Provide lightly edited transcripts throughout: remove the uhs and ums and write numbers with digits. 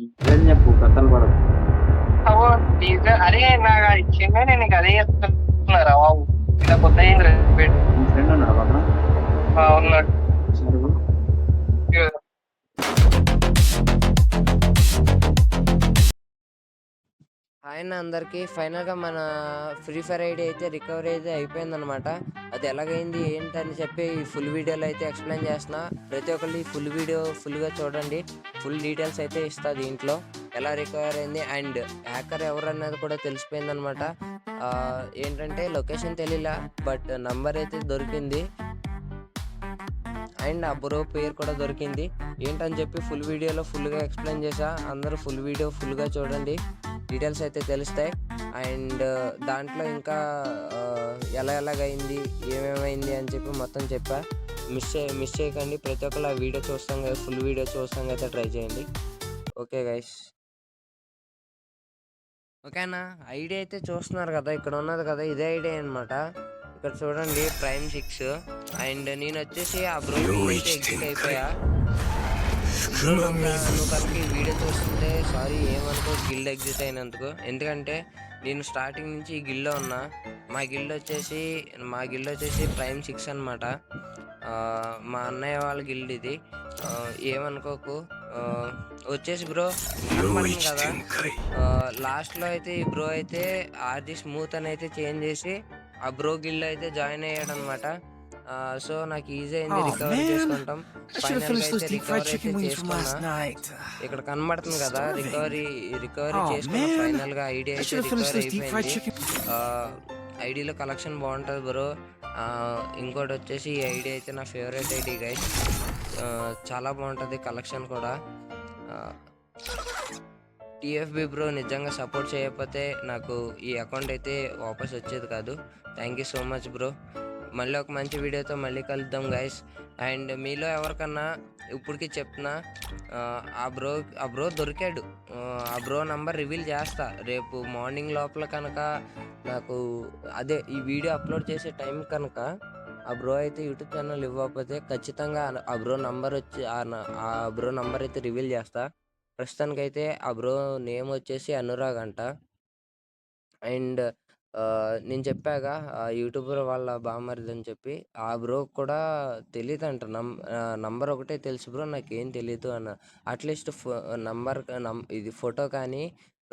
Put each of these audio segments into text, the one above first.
నిజం చెప్పు, కథలు పడకు. అవ్వ అరే నాకు అది ఇచ్చిండే నేను నీకు అదే చెప్తున్నారా బాబు. ఇలా కొత్త ఏం పెట్టు. నీ ఫ్రెండ్ ఉన్నాడు పక్కన? ఉన్నాడు. సరుకు ఆయన అందరికీ ఫైనల్గా మన ఫ్రీ ఫైర్ ఐడి అయితే రికవరీ అయితే అయిపోయిందనమాట. అది ఎలాగైంది ఏంటని చెప్పి ఈ ఫుల్ వీడియోలో అయితే ఎక్స్ప్లెయిన్ చేస్తున్నా. ప్రతి ఒక్కళ్ళు ఈ ఫుల్ వీడియో ఫుల్గా చూడండి. ఫుల్ డీటెయిల్స్ అయితే ఇస్తా దీంట్లో, ఎలా రికవర్ అయింది అండ్ హ్యాకర్ ఎవరు అన్నది కూడా తెలిసిపోయిందనమాట. ఏంటంటే లొకేషన్ తెలియలా, బట్ నంబర్ అయితే దొరికింది అండ్ ఆ బ్రో పేరు కూడా దొరికింది. ఏంటని చెప్పి ఫుల్ వీడియోలో ఫుల్గా ఎక్స్ప్లెయిన్ చేసా. అందరూ ఫుల్ వీడియో ఫుల్గా చూడండి, డీటెయిల్స్ అయితే తెలుస్తాయి. అండ్ దాంట్లో ఇంకా ఎలాగైంది ఏమేమైంది అని చెప్పి మొత్తం చెప్పా. మిస్ చేయకండి. ప్రతి ఒక్కరు ఆ వీడియో చూస్తాం కదా, ఫుల్ వీడియో చూస్తాం అయితే ట్రై చేయండి. ఓకే గైస్, ఓకేనా? ఐడియా అయితే చూస్తున్నారు కదా, ఇక్కడ ఉన్నది కదా, ఇదే ఐడియా అనమాట. ఇక్కడ చూడండి ప్రైమ్ 6 అండ్ నేను వచ్చేసి ఆ బ్రో ఎగ్జిట్ అయిపోయా. నువ్వు కనుక ఈ వీడియో చూస్తుంటే సారీ ఏమనుకో గిల్డ్ ఎగ్జిట్ అయినందుకు. ఎందుకంటే నేను స్టార్టింగ్ నుంచి ఈ గిల్డ్లో ఉన్నా. మా గిల్డ్ వచ్చేసి ప్రైమ్ 6 అనమాట. మా అన్నయ్య వాళ్ళ గిల్డ్ ఇది. ఏమనుకోకు. వచ్చేసి బ్రో కనపడుతుంది కదా, లాస్ట్లో అయితే ఈ బ్రో అయితే ఆర్జీ స్మూత్ అని అయితే చేంజ్ చేసి ఆ బ్రో గిల్డ్ అయితే జాయిన్ అయ్యాడు అనమాట. సో నాకు ఈజీ అయింది రికవరీ చేసుకుంటాం. ఇక్కడ కనబడుతుంది కదా రికవరీ చేసుకున్న ఫైనల్ గా ఐడి అయితే రికవరీ అయిపోయింది. ఐడిలో కలెక్షన్ బాగుంటుంది బ్రో. ఇంకోటి వచ్చేసి ఈ ఐడి అయితే నా ఫేవరెట్ ఐడి గైస్. చాలా బాగుంటుంది కలెక్షన్ కూడా. టిఎఫ్బి బ్రో నిజంగా సపోర్ట్ చేయకపోతే నాకు ఈ అకౌంట్ అయితే వాపస్ వచ్చేది కాదు. Thank you so much bro. మళ్ళీ ఒక మంచి వీడియోతో మళ్ళీ కలుద్దాం గైస్. అండ్ మీలో ఎవరికన్నా ఇప్పటికీ చెప్తున్నా, ఆ బ్రో దొరికాడు. ఆ బ్రో నంబర్ రివీల్ చేస్తా రేపు మార్నింగ్ లోపల. కనుక నాకు అదే ఈ వీడియో అప్లోడ్ చేసే టైం కనుక ఆ బ్రో అయితే యూట్యూబ్ ఛానల్ ఇవ్వకపోతే ఖచ్చితంగా ఆ బ్రో నంబర్ ఆ బ్రో నంబర్ అయితే రివీల్ చేస్తా. ప్రస్తుతానికైతే ఆ బ్రో నేమ్ వచ్చేసి అనురాగ్ అంట. అండ్ నేను చెప్పాగా యూట్యూబర్ వాళ్ళ బామ్మరిది అని చెప్పి, ఆ బ్రో కూడా తెలియదంట. నంబర్ ఒకటే తెలుసు బ్రో, నాకేం తెలీదు అన్న. అట్లీస్ట్ ఇది ఫోటో కానీ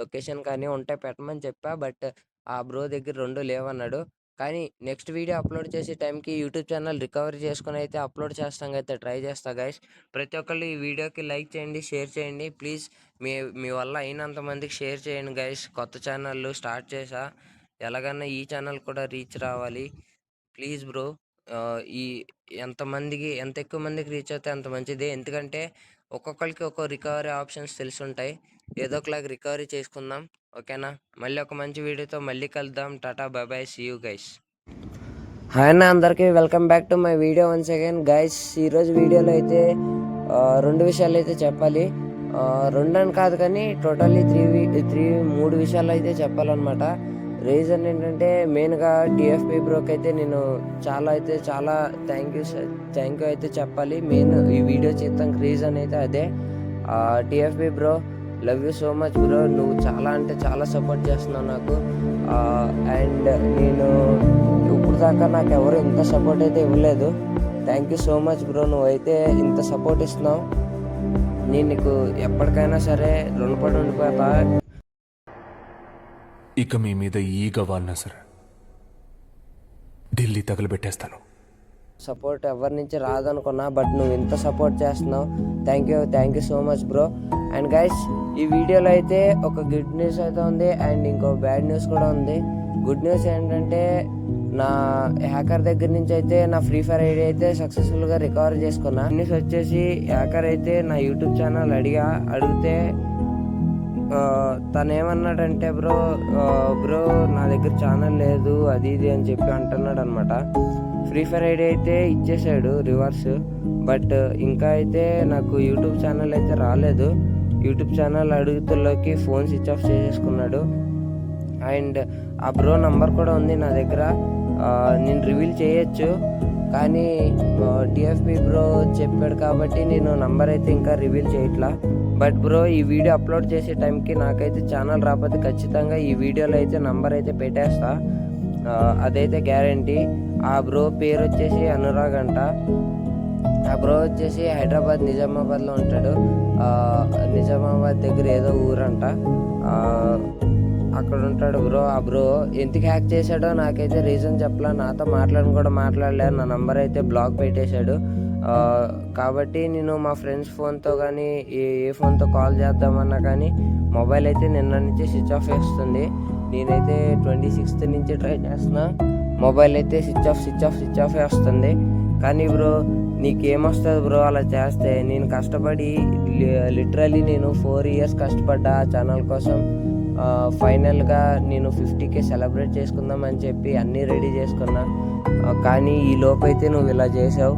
లొకేషన్ కానీ ఉంటే పెట్టమని చెప్పా. బట్ ఆ బ్రో దగ్గర 2 లేవన్నాడు. కానీ నెక్స్ట్ వీడియో అప్లోడ్ చేసే టైంకి యూట్యూబ్ ఛానల్ రికవరీ చేసుకుని అయితే అప్లోడ్ చేస్తాం అయితే ట్రై చేస్తా గైస్. ప్రతి ఒక్కళ్ళు ఈ వీడియోకి లైక్ చేయండి, షేర్ చేయండి ప్లీజ్. మీ వల్ల అయినంత మందికి షేర్ చేయండి గైస్. కొత్త ఛానల్ స్టార్ట్ చేసా, ఎలాగన్నా ఈ ఛానల్ కూడా రీచ్ రావాలి ప్లీజ్ బ్రో. ఈ ఎంత ఎక్కువ మందికి రీచ్ అవుతే అంత మంచిది. ఎందుకంటే ఒక్కొక్కరికి ఒక్కో రికవరీ ఆప్షన్స్ తెలిసి ఉంటాయి. ఏదో ఒకలాగా రికవరీ చేసుకుందాం, ఓకేనా? మళ్ళీ ఒక మంచి వీడియోతో మళ్ళీ కలుద్దాం. టాటా bye bye, see you guys. Hi అన్న అందరికీ, welcome back to my video once again guys. ఈరోజు వీడియోలో అయితే 2 విషయాలు అయితే చెప్పాలి. 2 అని కాదు కానీ టోటల్లీ 3 విషయాలు అయితే చెప్పాలన్నమాట. రీజన్ ఏంటంటే మెయిన్గా టిఎఫ్బి బ్రోకి అయితే నేను చాలా థ్యాంక్ యూ అయితే చెప్పాలి. మెయిన్ ఈ వీడియో చేస్తానికి రీజన్ అయితే అదే. TFB bro, love you so much bro. నువ్వు చాలా అంటే చాలా సపోర్ట్ చేస్తున్నావు నాకు. అండ్ నేను ఇప్పుడు దాకా నాకు ఎవరు ఇంత సపోర్ట్ అయితే ఇవ్వలేదు. Thank you so much bro. నువ్వైతే ఇంత సపోర్ట్ ఇస్తున్నావు. నేను నీకు ఎప్పటికైనా సరే రుణపడి ఉండిపోతా. ఇక మీ మీద ఈగ వాడినా సరే ఢిల్లీ తగలబెట్టేస్తాను. సపోర్ట్ ఎవరి నుంచి రాదనుకున్నా, బట్ నువ్వు ఇంత సపోర్ట్ చేస్తున్నావు. Thank you so much bro. And guys, ఈ వీడియోలో అయితే ఒక గుడ్ న్యూస్ అయితే ఉంది అండ్ ఇంకో బ్యాడ్ న్యూస్ కూడా ఉంది. గుడ్ న్యూస్ ఏంటంటే నా హ్యాకర్ దగ్గర నుంచి అయితే నా ఫ్రీ ఫైర్ ఐడి అయితే సక్సెస్ఫుల్గా రికవర్ చేసుకున్నా. న్యూస్ వచ్చేసి హ్యాకర్ అయితే నా యూట్యూబ్ ఛానల్ అడిగితే తను ఏమన్నాడంటే బ్రో నా దగ్గర ఛానల్ లేదు అది ఇది అని చెప్పి అంటున్నాడు అనమాట. ఫ్రీ ఫైర్ ఐడి అయితే ఇచ్చేసాడు రివర్స్, బట్ ఇంకా అయితే నాకు యూట్యూబ్ ఛానల్ అయితే రాలేదు. యూట్యూబ్ ఛానల్ అడుగుతుల్లోకి ఫోన్ స్విచ్ ఆఫ్ చేసేసుకున్నాడు. అండ్ ఆ బ్రో నంబర్ కూడా ఉంది నా దగ్గర. నేను రివీల్ చేయొచ్చు కానీ టిఎఫ్బి బ్రో చెప్పాడు కాబట్టి నేను నంబర్ అయితే ఇంకా రివీల్ చేయట్లా. బట్ బ్రో ఈ వీడియో అప్లోడ్ చేసే టైంకి నాకైతే ఛానల్ రాకపోతే ఖచ్చితంగా ఈ వీడియోలో అయితే నంబర్ అయితే పెట్టేస్తా, అదైతే గ్యారంటీ. ఆ బ్రో పేరు వచ్చేసి అనురాగ్ అంట. ఆ బ్రో వచ్చేసి హైదరాబాద్ నిజామాబాద్లో ఉంటాడు. నిజామాబాద్ దగ్గర ఏదో ఊరంట, అక్కడ ఉంటాడు బ్రో. ఆ బ్రో ఎందుకు హ్యాక్ చేశాడో నాకైతే రీజన్ చెప్పలా, నాతో మాట్లాడలేదు, నా నంబర్ అయితే బ్లాక్ పెట్టేశాడు. కాబట్టి నేను మా ఫ్రెండ్స్ ఫోన్తో కానీ ఏ ఫోన్తో కాల్ చేద్దామన్నా కానీ మొబైల్ అయితే నిన్న నుంచి స్విచ్ ఆఫ్ వేస్తుంది. నేనైతే 26th నుంచి ట్రై చేస్తున్నా, మొబైల్ అయితే స్విచ్ ఆఫ్ వేస్తుంది. కానీ బ్రో నీకేమొస్తుంది బ్రో అలా చేస్తే? నేను కష్టపడి లిటరలీ నేను 4 years కష్టపడ్డా ఆ ఛానల్ కోసం. ఫైనల్గా నేను 50K సెలబ్రేట్ చేసుకుందాం అని చెప్పి అన్నీ రెడీ చేసుకున్నా. కానీ ఈ లోపైతే నువ్వు ఇలా చేసావు.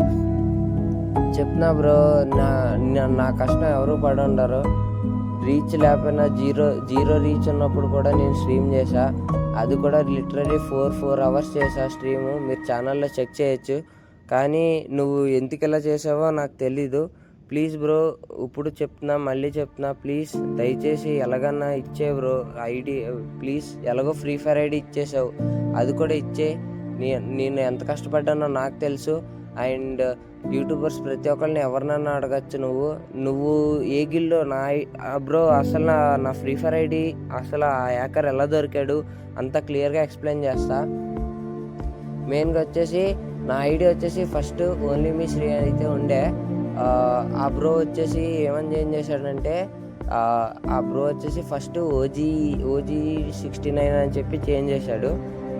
చెప్తున్నా బ్రో, నా కష్టం ఎవరు పడి ఉండరు. రీచ్ లేకపోయినా జీరో రీచ్ ఉన్నప్పుడు కూడా నేను స్ట్రీమ్ చేశా. అది కూడా లిటరలీ 4 hours చేసా స్ట్రీము. మీరు ఛానల్లో చెక్ చేయొచ్చు. కానీ నువ్వు ఎందుకు ఇలా చేసావో నాకు తెలీదు. ప్లీజ్ బ్రో, ఇప్పుడు మళ్ళీ చెప్తున్నా, ప్లీజ్ దయచేసి ఎలాగన్నా ఇచ్చే బ్రో ఐడి ప్లీజ్. ఎలాగో ఫ్రీ ఫైర్ ఐడి ఇచ్చేసావు, అది కూడా ఇచ్చే. నేను ఎంత కష్టపడ్డానో నాకు తెలుసు. అండ్ యూట్యూబర్స్ ప్రతి ఒక్కరిని ఎవరినన్నా అడగచ్చు. నువ్వు ఏ గిల్లో బ్రో అసలు నా ఫ్రీ ఫైర్ ఐడి అసలు ఆ హ్యాకర్ ఎలా దొరికాడు అంతా క్లియర్గా ఎక్స్ప్లెయిన్ చేస్తా. మెయిన్గా వచ్చేసి నా ఐడి వచ్చేసి ఫస్ట్ ఓన్లీ మీ శ్రీ అయితే ఉండే. ఆ బ్రో వచ్చేసి ఏమని చేంజ్ చేశాడంటే, ఆ బ్రో వచ్చేసి ఫస్ట్ ఓజీ 69 అని చెప్పి చేంజ్ చేశాడు.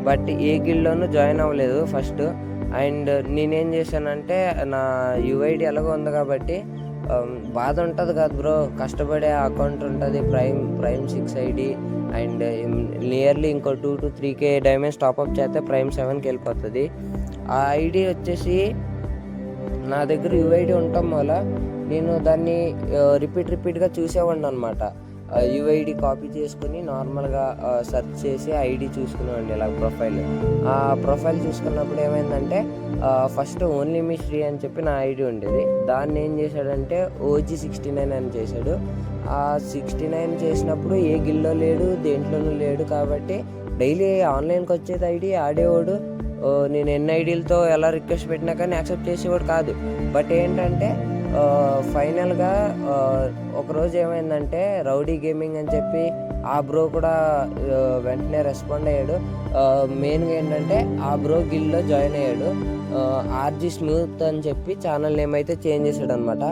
బట్ ఏ గిల్లోనూ జాయిన్ అవ్వలేదు ఫస్ట్. అండ్ నేనేం చేశానంటే, నా యుఐడి ఎలాగో ఉంది కాబట్టి బాధ ఉంటుంది కదా బ్రో, కష్టపడే అకౌంట్ ఉంటుంది ప్రైమ్ 6 ఐడి. అండ్ నియర్లీ ఇంకో 2 to 3K డైమండ్స్ టాప్అప్ చేస్తే ప్రైమ్ 7కి వెళ్ళిపోతుంది. ఆ ఐడి వచ్చేసి నా దగ్గర యుఐడి ఉండటం వల్ల నేను దాన్ని రిపీట్గా చూసేవాడిని అనమాట. యుఐడి కాపీ చేసుకుని నార్మల్గా సెర్చ్ చేసి ఐడి చూసుకునేవాడిని ఇలా ఆ ప్రొఫైల్ చూసుకున్నప్పుడు ఏమైందంటే, ఫస్ట్ ఓన్లీ మీ శ్రీ అని చెప్పి నా ఐడి ఉండేది. దాన్ని ఏం చేశాడంటే ఓజీ 69 అని చేశాడు. ఆ 69 చేసినప్పుడు ఏ గిల్లో లేడు, దేంట్లోనూ లేడు. కాబట్టి డైలీ ఆన్లైన్కి వచ్చేది ఐడి ఆడేవాడు. నేను ఎన్ని ఐడీలతో ఎలా రిక్వెస్ట్ పెట్టినా కానీ యాక్సెప్ట్ చేసేవాడు కాదు. బట్ ఏంటంటే ఫైనల్గా ఒకరోజు ఏమైందంటే, రౌడీ గేమింగ్ అని చెప్పి ఆ బ్రో కూడా వెంటనే రెస్పాండ్ అయ్యాడు. మెయిన్గా ఏంటంటే ఆ బ్రో గిల్లో జాయిన్ అయ్యాడు. ఆర్జీ స్మూత్ అని చెప్పి ఛానల్ నేమ్ అయితే చేంజ్ చేశాడు అనమాట.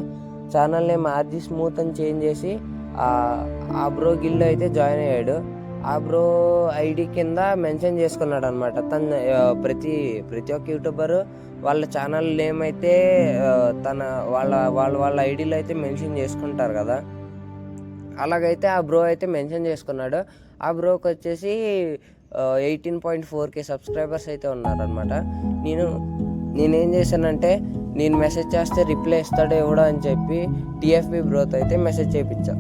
ఛానల్ నేమ్ ఆర్జీ స్మూత్ అని చేంజ్ చేసి ఆ బ్రో గిల్లో అయితే జాయిన్ అయ్యాడు. ఆ బ్రో ఐడి కింద మెన్షన్ చేసుకున్నాడు అనమాట. ప్రతి ఒక్క యూట్యూబరు వాళ్ళ ఛానల్ నేమ్ అయితే వాళ్ళ ఐడీలో అయితే మెన్షన్ చేసుకుంటారు కదా, అలాగైతే ఆ బ్రో అయితే మెన్షన్ చేసుకున్నాడు. ఆ బ్రోకి వచ్చేసి 18.4K సబ్స్క్రైబర్స్ అయితే ఉన్నారనమాట. నేనేం చేశానంటే, నేను మెసేజ్ చేస్తే రిప్లై ఇస్తాడో ఇవ్వడో అని చెప్పి టీఎఫ్బి బ్రోతో అయితే మెసేజ్ చేయించా.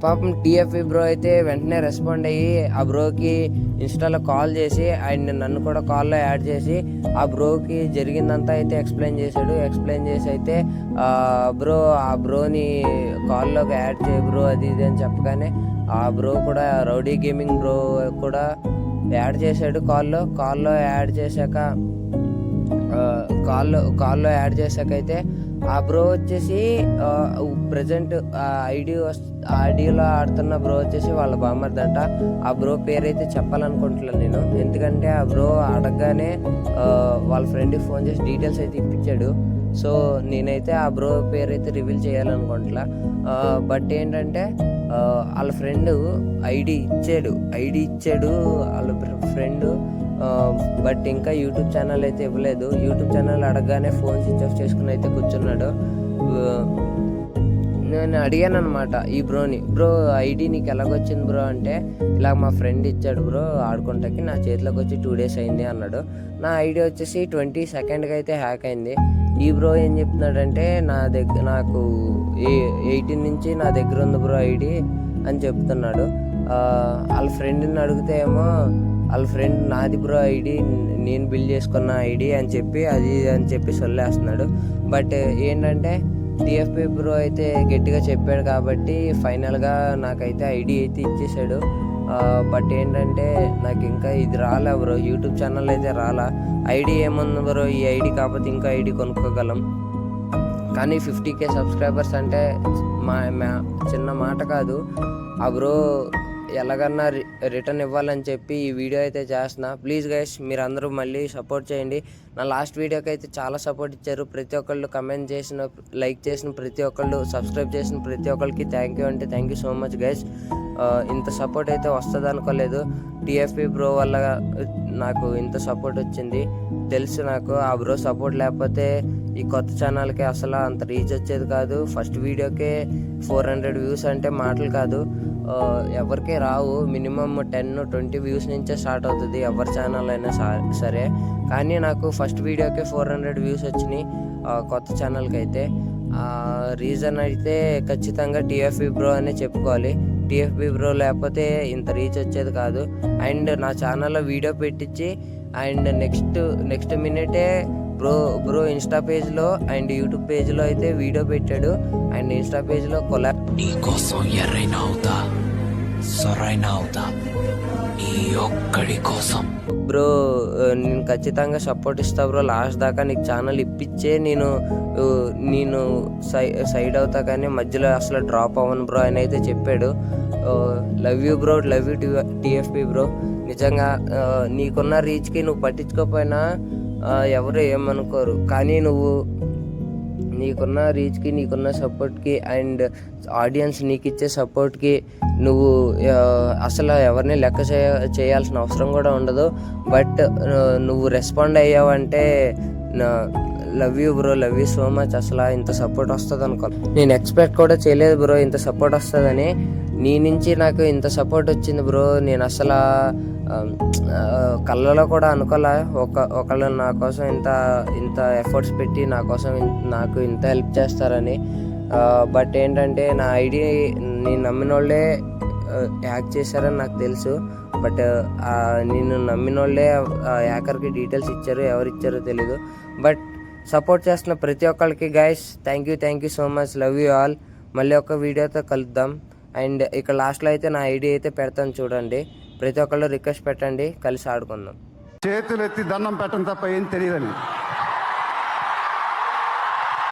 పాపం టీఎఫ్బి బ్రో అయితే వెంటనే రెస్పాండ్ అయ్యి ఆ బ్రోకి ఇన్స్టాలో కాల్ చేసి అండ్ నన్ను కూడా కాల్లో యాడ్ చేసి ఆ బ్రోకి జరిగిందంతా అయితే ఎక్స్ప్లెయిన్ చేసి అయితే ఆ బ్రోని కాల్లోకి యాడ్ చేయ బ్రో అది ఇది అని చెప్పగానే ఆ బ్రో కూడా రౌడీ గేమింగ్ బ్రో కూడా యాడ్ చేశాడు. కాల్లో యాడ్ చేశాక అయితే ఆ బ్రో వచ్చేసి ప్రజెంట్ ఐడిలో ఆడుతున్న బ్రో వచ్చేసి వాళ్ళ బామ్మర్దంట. ఆ బ్రో పేరైతే చెప్పాలనుకుంటున్నాను నేను, ఎందుకంటే ఆ బ్రో అడగగానే వాళ్ళ ఫ్రెండ్కి ఫోన్ చేసి డీటెయిల్స్ అయితే ఇప్పించాడు. సో నేనైతే ఆ బ్రో పేరైతే రివీల్ చేయాలనుకుంటున్నా. బట్ ఏంటంటే వాళ్ళ ఫ్రెండ్ ఐడి ఇచ్చాడు వాళ్ళ ఫ్రెండ్. బట్ ఇంకా యూట్యూబ్ ఛానల్ అయితే ఇవ్వలేదు. యూట్యూబ్ ఛానల్ అడగగానే ఫోన్ స్విచ్ ఆఫ్ చేసుకుని అయితే కూర్చున్నాడు. నేను అడిగాను అనమాట ఈ బ్రోని, బ్రో ఐడి నీకు ఎలాగొచ్చింది బ్రో అంటే, ఇలా మా ఫ్రెండ్ ఇచ్చాడు బ్రో ఆడుకుంటాకి, నా చేతిలోకి వచ్చి 2 days అయింది అన్నాడు. నా ఐడి వచ్చేసి 22nd అయితే హ్యాక్ అయింది. ఈ బ్రో ఏం చెప్తున్నాడంటే, నాకు 18 నుంచి నా దగ్గర ఉంది బ్రో ఐడి అని చెప్తున్నాడు. వాళ్ళ ఫ్రెండ్ని అడిగితే ఏమో వాళ్ళ ఫ్రెండ్ నాది బ్రో ఐడి, నేను బిల్డ్ చేసుకున్న ఐడి అని చెప్పి సొల్లేస్తున్నాడు. బట్ ఏంటంటే టిఎఫ్పి బ్రో అయితే గట్టిగా చెప్పాడు కాబట్టి ఫైనల్గా నాకైతే ఐడి అయితే ఇచ్చేసాడు. బట్ ఏంటంటే నాకు ఇంకా ఇది రాలే బ్రో, యూట్యూబ్ ఛానల్ అయితే రాలా. ఐడి ఏముంది బ్రో, ఈ ఐడి కాకపోతే ఇంకో ఐడి కొనుక్కోగలం. కానీ 50K సబ్స్క్రైబర్స్ అంటే చిన్న మాట కాదు. ఆ బ్రో ఎలాగన్నా రిటర్న్ ఇవ్వాలని చెప్పి ఈ వీడియో అయితే చేస్తున్నా. ప్లీజ్ గైస్ మీరందరూ మళ్ళీ సపోర్ట్ చేయండి. నా లాస్ట్ వీడియోకి అయితే చాలా సపోర్ట్ ఇచ్చారు. ప్రతి ఒక్కళ్ళు కమెంట్ చేసిన, లైక్ చేసిన ప్రతి ఒక్కళ్ళు, సబ్స్క్రైబ్ చేసిన ప్రతి ఒక్కరికి థ్యాంక్ యూ అంటే thank you so much guys. ఇంత సపోర్ట్ అయితే వస్తుంది అనుకోలేదు. టిఎఫ్పి బ్రో వల్ల నాకు ఇంత సపోర్ట్ వచ్చింది తెలుసు నాకు. ఆ బ్రో సపోర్ట్ లేకపోతే ఈ కొత్త ఛానల్కి అసలు అంత రీచ్ వచ్చేది కాదు. ఫస్ట్ వీడియోకే 400 వ్యూస్ అంటే మాటలు కాదు, ఎవరికే రావు. మినిమం 10-20 వ్యూస్ నుంచే స్టార్ట్ అవుతుంది ఎవరి ఛానల్ అయినా సరే. కానీ నాకు ఫస్ట్ వీడియోకే 400 వ్యూస్ వచ్చినాయి కొత్త ఛానల్కి అయితే. రీజన్ అయితే ఖచ్చితంగా టిఎఫ్పి బ్రో అనే చెప్పుకోవాలి. టిఎఫ్పి బ్రో లేకపోతే ఇంత రీచ్ వచ్చేది కాదు. అండ్ నా ఛానల్లో వీడియో పెట్టించి అండ్ నెక్స్ట్ మినిటే బ్రో ఇన్స్టా పేజ్లో అండ్ యూట్యూబ్ పేజ్లో అయితే వీడియో పెట్టాడు. అండ్ ఇన్స్టా పేజ్లో నీకోసం ఎర్రైనా అవుతా, సొరైనా అవుతా, ఈ ఒక్కడి కోసం. బ్రో నేను ఖచ్చితంగా సపోర్ట్ ఇస్తా బ్రో, లాస్ట్ దాకా నీకు ఛానల్ ఇప్పించే నేను సైడ్ అవుతా, కానీ మధ్యలో అసలు డ్రాప్ అవ్వను బ్రో అని అయితే చెప్పాడు. Love you bro, love you TFP bro. నిజంగా నీకున్న రీచ్కి నువ్వు పట్టించుకోకపోయినా ఎవరు ఏమనుకోరు. కానీ నువ్వు నీకున్న రీచ్కి, నీకున్న సపోర్ట్కి అండ్ ఆడియన్స్ నీకు ఇచ్చే సపోర్ట్కి నువ్వు అసలు ఎవరిని లెక్క చేయాల్సిన అవసరం కూడా ఉండదు. బట్ నువ్వు రెస్పాండ్ అయ్యావంటే love you bro, love you so much. అసలు ఇంత సపోర్ట్ వస్తుంది అనుకో, నేను ఎక్స్పెక్ట్ కూడా చేయలేదు బ్రో ఇంత సపోర్ట్ వస్తుందని. నీ నుంచి నాకు ఇంత సపోర్ట్ వచ్చింది బ్రో, నేను అసలు కళ్ళలో కూడా అనుకోలే ఒకళ్ళు నా కోసం ఇంత ఎఫర్ట్స్ పెట్టి నాకు ఇంత హెల్ప్ చేస్తారని. బట్ ఏంటంటే నా ఐడి నేను నమ్మిన వాళ్ళే హ్యాక్ చేశారని నాకు తెలుసు. బట్ నేను నమ్మిన వాళ్ళే హ్యాకర్కి డీటెయిల్స్ ఇచ్చారు, ఎవరు ఇచ్చారో తెలీదు. బట్ సపోర్ట్ చేస్తున్న ప్రతి ఒక్కరికి guys thank you so much, love you all. మళ్ళీ ఒక వీడియోతో కలుద్దాం. అండ్ ఇక్కడ లాస్ట్లో అయితే నా ఐడి అయితే పెడతాను చూడండి. ప్రతి ఒక్కళ్ళు రిక్వెస్ట్ పెట్టండి, కలిసి ఆడుకుందాం. చేతులు ఎత్తి దండం పెట్టడం తప్ప ఏం తెలియదని